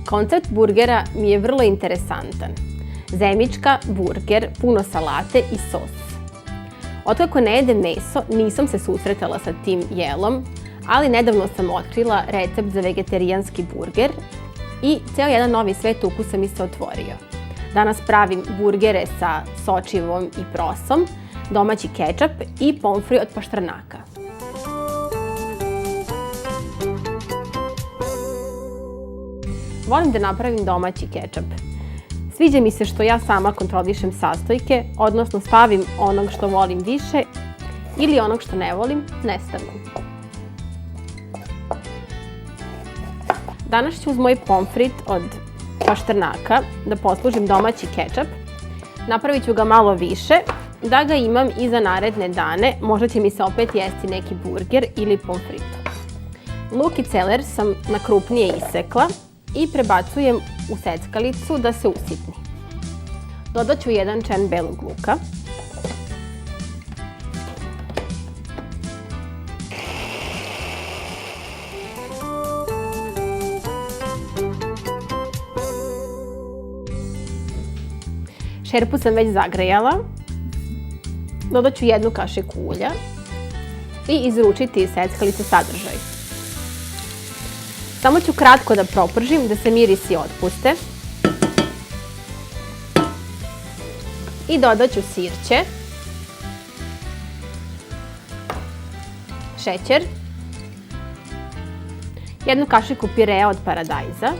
Koncept burgera mi je vrlo interesantan. Zemička, burger, puno salate i sos. Otkako ne jedem meso, nisam se susretala sa tim jelom, ali nedavno sam otkrila recept za vegetarijanski burger i ceo jedan novi svet ukusa mi se otvorio. Danas pravim burgere sa sočivom i prosom, domaći kečap i pomfri od paštrnaka. Volim da napravim domaći kečap. Sviđa mi se što ja sama kontrolišem sastojke, odnosno stavim onog što volim više ili onog što ne volim, ne stavim. Danas ću uz moj pomfrit od paštrnaka da poslužim domaći kečap. Napravit ću ga malo više, da ga imam i za naredne dane, možda će mi se opet jesti neki burger ili pomfrit. Luk i celer sam na krupnije isekla i prebacujem u seckalicu da se usitni. Dodat ću 1 čen belog luka. Šerpu sam već zagrejala. Dodat ću 1 kašiku ulja i izručiti iz seckalice sadržaj. Samo ću kratko da propržim, da se mirisi otpuste. I dodat ću sirće, šećer, 1 kašiku pirea od paradajza,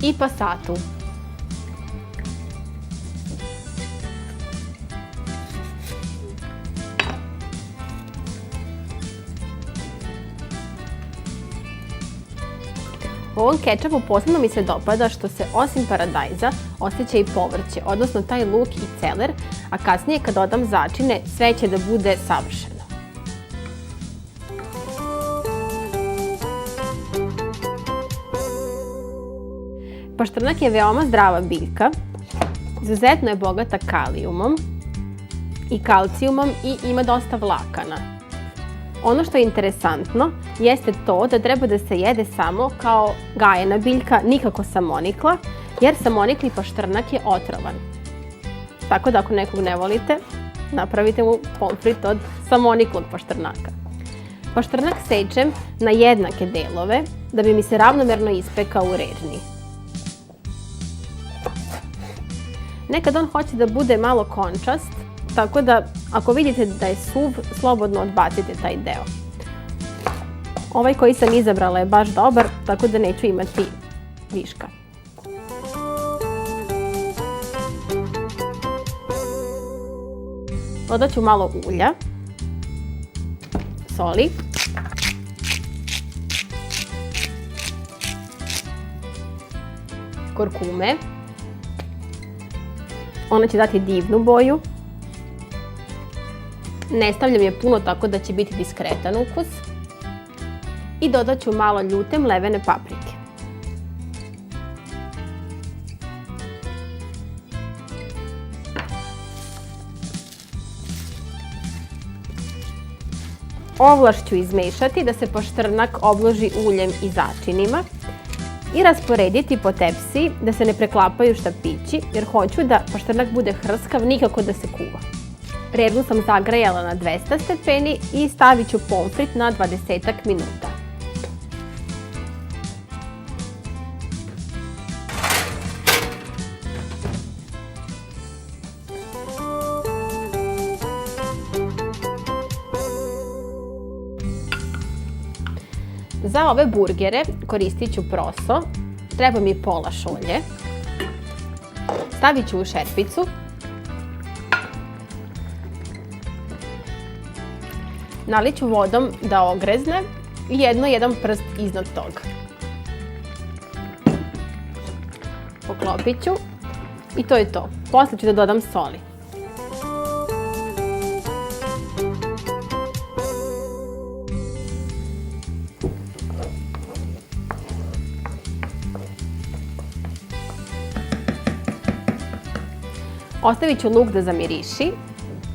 i pasatu. U ovom kečapu posebno mi se dopada što se osim paradajza osjeća i povrće, odnosno taj luk i celer, a kasnije kad dodam začine sve će da bude savršeno. Paštrnak je veoma zdrava biljka, izuzetno je bogata kalijumom i kalcijumom i ima dosta vlakana. Ono što je interesantno jeste to da treba da se jede samo kao gajena biljka, nikako samonikla, jer samonikli paštrnak je otrovan. Tako da ako nekog ne volite, napravite mu pomfrit od samoniklog paštrnaka. Paštrnak sečem na jednake delove da bi mi se ravnomerno ispekao u režnji. Nekad on hoće da bude malo končast, tako da ako vidite da je suv, slobodno odbacite taj deo. Ovaj koji sam izabrala je baš dobar, tako da neću imati viška. Dodat ću malo ulja, soli, kurkume. Ona će dati divnu boju. Ne stavljam je puno tako da će biti diskretan ukus. I dodat ću malo ljute mlevene paprike. Ovlaš ću izmešati da se paštrnak obloži uljem i začinima i rasporediti po tepsiji da se ne preklapaju štapići, jer hoću da paštrnak bude hrskav, nikako da se kuva. Režu sam zagrejala na 200 stepeni i stavit ću pomfrit na 20 minuta. Za ove burgere koristit ću proso, treba mi pola šolje. Stavit ću u šerpicu. Nalit ću vodom da ogrezne i jedan prst iznad toga. Poklopit ću i to je to. Posle ću da dodam soli. Ostavit ću luk da zamiriši,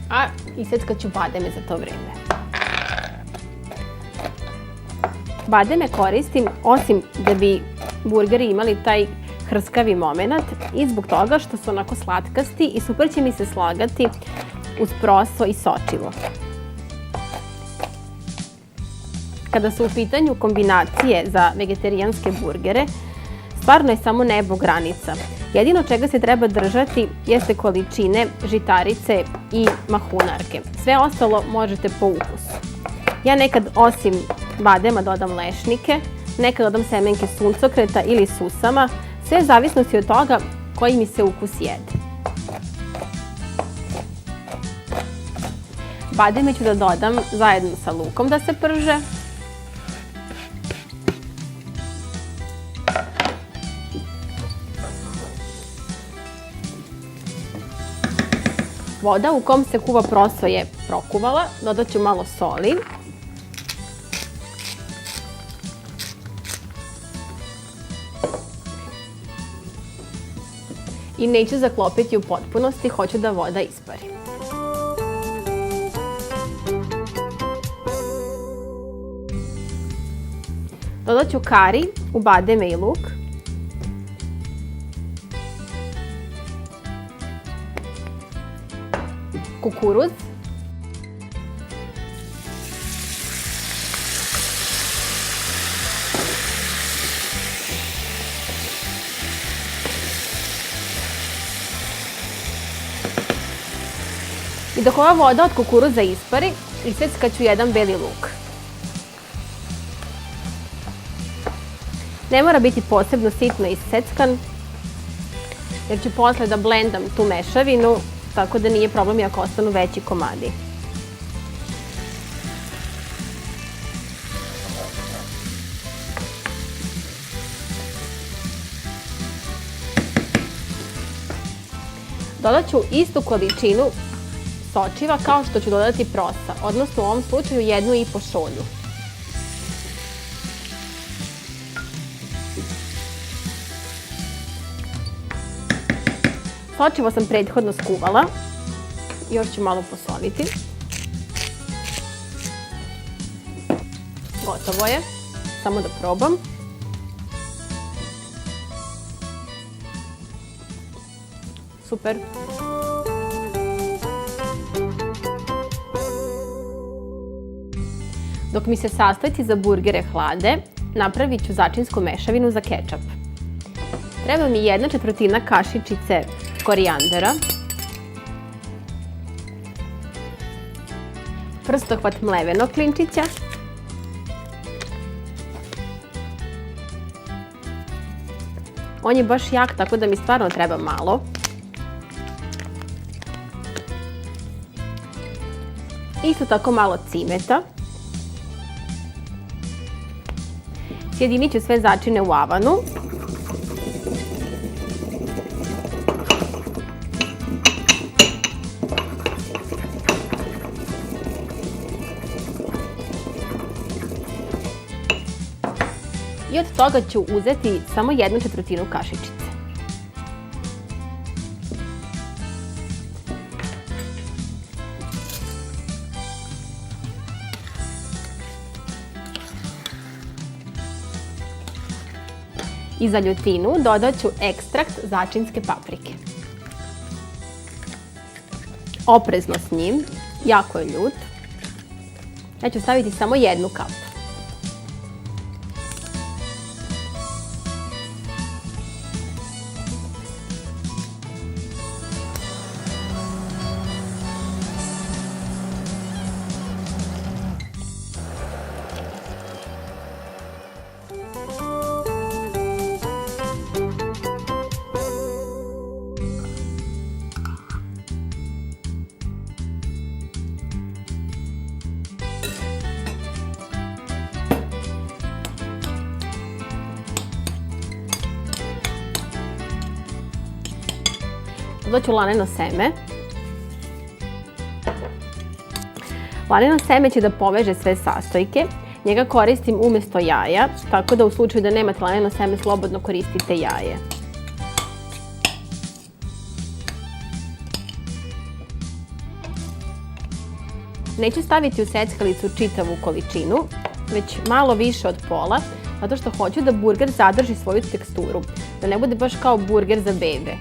a iseckat ću bademe za to vreme. Bademe koristim osim da bi burgeri imali taj hrskavi moment i zbog toga što su onako slatkasti i super će mi se slagati uz proso i sočivo. Kada su u pitanju kombinacije za vegetarijanske burgere, stvarno je samo nebo granica. Jedino čega se treba držati jeste količine žitarice i mahunarke. Sve ostalo možete po ukusu. Ja nekad osim badema dodam lešnike, nekad dodam semenke suncokreta ili susama, sve u zavisnosti od toga koji mi se ukus jede. Bademe ću da dodam zajedno sa lukom da se prže. Voda u kom se kuva proso je prokuvala, dodat ću malo soli. I neću zaklopiti u potpunosti, hoću da voda ispari. Dodat ću kari u bademe i luk. Kukuruz. I dok ova voda od kukuruza ispari, iseckaću jedan beli luk. Ne mora biti posebno sitno iseckan, jer ću posle da blendam tu mešavinu, tako da nije problem i ako ostanu veći komadi. Dodat ću istu količinu sočiva kao što ću dodati prosa, odnosno u ovom slučaju 1,5 šolju. Sočivo sam prethodno skuvala, još ću malo posoliti. Gotovo je, samo da probam. Super. Dok mi se sastojci za burgere hlade, napravit ću začinsku mešavinu za kečap. Treba mi 1/4 kašičice korijandera, prstohvat mlevenog klinčića, on je baš jak, tako da mi stvarno treba malo, isto tako malo cimeta. Sjedinit ću sve začine u avanu. I od toga ću uzeti samo 1/4 kašičice. I za ljutinu dodat ću ekstrakt začinske paprike. Oprezno s njim, jako je ljut. Ja ću staviti samo 1 kapu. Dodat ću laneno seme. Laneno seme će da poveže sve sastojke. Njega koristim umjesto jaja, tako da u slučaju da nemate laneno seme slobodno koristite jaje. Neću staviti u seckalicu čitavu količinu, već malo više od pola, zato što hoću da burger zadrži svoju teksturu, da ne bude baš kao burger za bebe.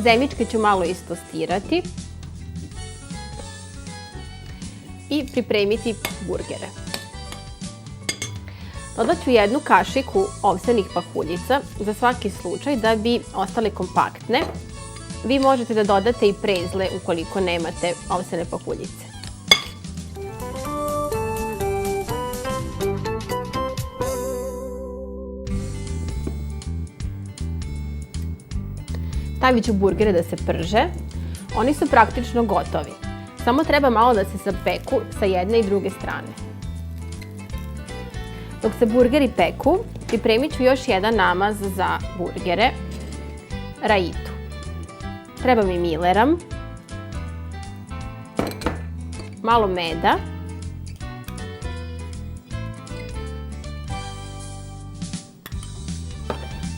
Zemičke ću malo istostirati i pripremiti burgere. Dodat ću jednu kašiku ovsenih pahuljica za svaki slučaj da bi ostale kompaktne. Vi možete da dodate i prezle ukoliko nemate ovsene pahuljice. Stavit ću burgere da se prže. Oni su praktično gotovi. Samo treba malo da se zapeku sa jedne i druge strane. Dok se burgeri peku, pripremit ću još jedan namaz za burgere, raitu. Treba mi mileram, malo meda,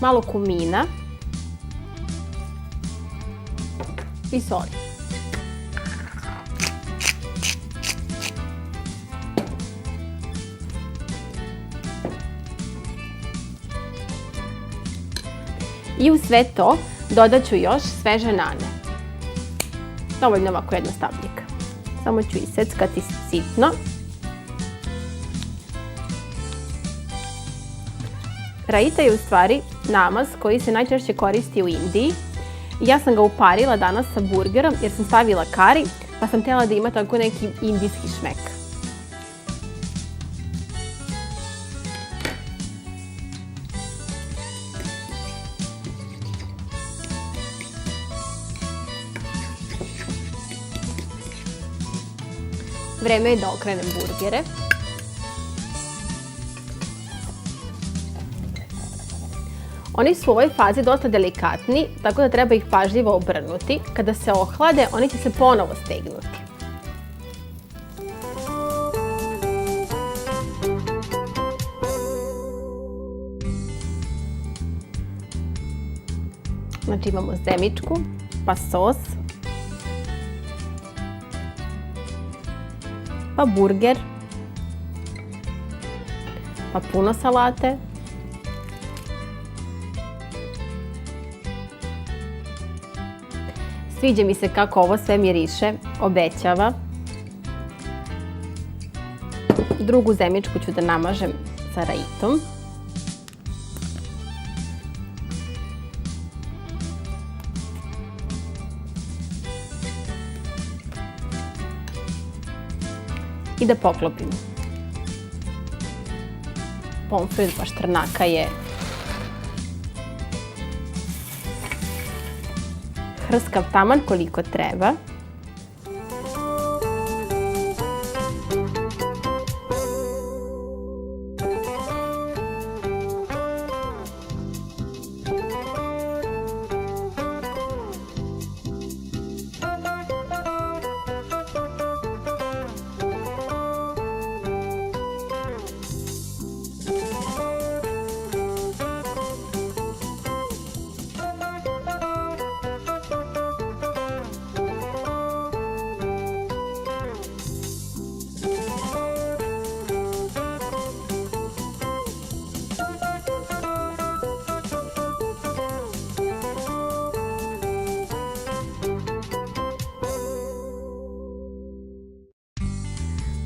malo kumina i soli. I u sve to dodat ću još sveže nane. Dovoljno ovako jedna stabljika. Samo ću iseckati sitno. Raita je u stvari namaz koji se najčešće koristi u Indiji. Ja sam ga uparila danas sa burgerom jer sam stavila kari, pa sam htjela da ima tako neki indijski šmek. Vreme je da okrenem burgere. Oni su u ovoj fazi dosta delikatni, tako da treba ih pažljivo obrnuti. Kada se ohlade, oni će se ponovo stegnuti. Znači imamo zemičku, pa sos, pa burger, pa puno salate, sviđa mi se kako ovo sve miriše, obećava. Drugu zemičku ću da namažem sa raitom. I da poklopim. Pomfrit pašternaka je hrskav taman koliko treba.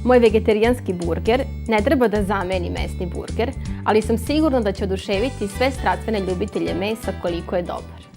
Moj vegetarijanski burger ne treba da zameni mesni burger, ali sam sigurna da će oduševiti sve strastvene ljubitelje mesa koliko je dobar.